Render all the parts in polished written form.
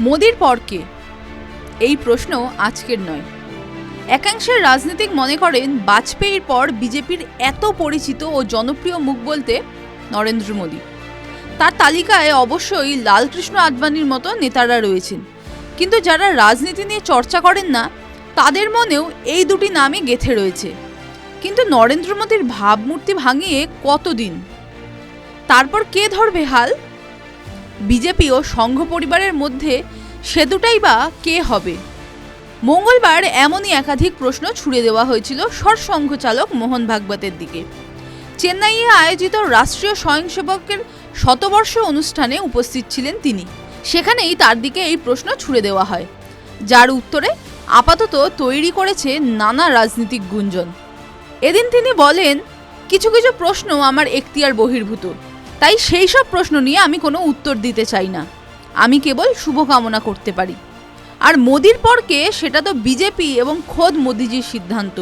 মোদির পর কে? এই প্রশ্ন আজকের নয়। একাংশের রাজনীতিক মনে করেন বাজপেয়ীর পর বিজেপির এত পরিচিত ও জনপ্রিয় মুখ বলতে নরেন্দ্র মোদী। তার তালিকায় অবশ্যই লালকৃষ্ণ আডবাণীর মতো নেতারা রয়েছেন, কিন্তু যারা রাজনীতি নিয়ে চর্চা করেন না তাদের মনেও এই দুটি নামই গেঁথে রয়েছে। কিন্তু নরেন্দ্র মোদীর ভাবমূর্তি ভাঙিয়ে কতদিন? তারপর কে ধরবে হাল? বিজেপি ও সংঘ পরিবারের মধ্যে সে দুটাই বা কে হবে? মঙ্গলবার এমনই একাধিক প্রশ্ন ছুড়ে দেওয়া হয়েছিল সরসংঘ চালক মোহন ভাগবতের দিকে। চেন্নাইয়ে আয়োজিত রাষ্ট্রীয় স্বয়ংসেবকের শতবর্ষ অনুষ্ঠানে উপস্থিত ছিলেন তিনি। সেখানেই তার দিকে এই প্রশ্ন ছুড়ে দেওয়া হয়, যার উত্তরে আপাতত তৈরি করেছে নানা রাজনৈতিক গুঞ্জন। এদিন তিনি বলেন, কিছু কিছু প্রশ্ন আমার এখতিয়ার বহির্ভূত, তাই সেই সব প্রশ্ন নিয়ে আমি কোনো উত্তর দিতে চাই না। আমি কেবল শুভকামনা করতে পারি। আর মোদির পর কে, সেটা তো বিজেপি এবং খোদ মোদিজির সিদ্ধান্ত।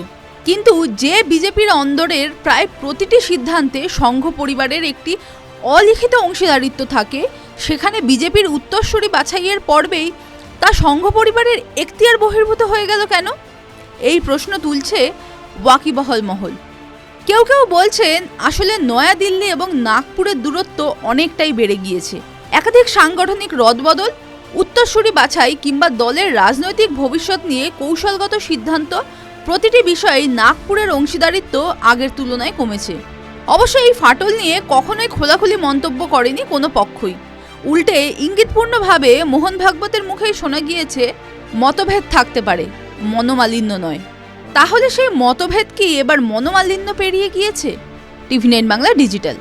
কিন্তু যে বিজেপির অন্দরের প্রায় প্রতিটি সিদ্ধান্তে সংঘ পরিবারের একটি অলিখিত অংশীদারিত্ব থাকে, সেখানে বিজেপির উত্তরসূরি বাছাইয়ের পর্বেই তা সংঘ পরিবারের এখতিয়ার বহির্ভূত হয়ে গেল কেন? এই প্রশ্ন তুলছে ওয়াকিবহাল মহল। কেউ কেউ বলছেন আসলে নয়াদিল্লি এবং নাগপুরের দূরত্ব অনেকটাই বেড়ে গিয়েছে। একাধিক সাংগঠনিক রদবদল, উত্তরসূরি বাছাই কিংবা দলের রাজনৈতিক ভবিষ্যৎ নিয়ে কৌশলগত সিদ্ধান্ত, প্রতিটি বিষয়ে নাগপুরের অংশীদারিত্ব আগের তুলনায় কমেছে। অবশ্য এই ফাটল নিয়ে কখনোই খোলাখুলি মন্তব্য করেনি কোনো পক্ষই। উল্টে ইঙ্গিতপূর্ণভাবে মোহন ভাগবতের মুখেই শোনা গিয়েছে মতভেদ থাকতে পারে, মনোমালিন্য নয়। তাহলে সেই মতভেদ কি এবার মনোমালিন্য পেরিয়ে গিয়েছে? টিভি9 বাংলা ডিজিটাল।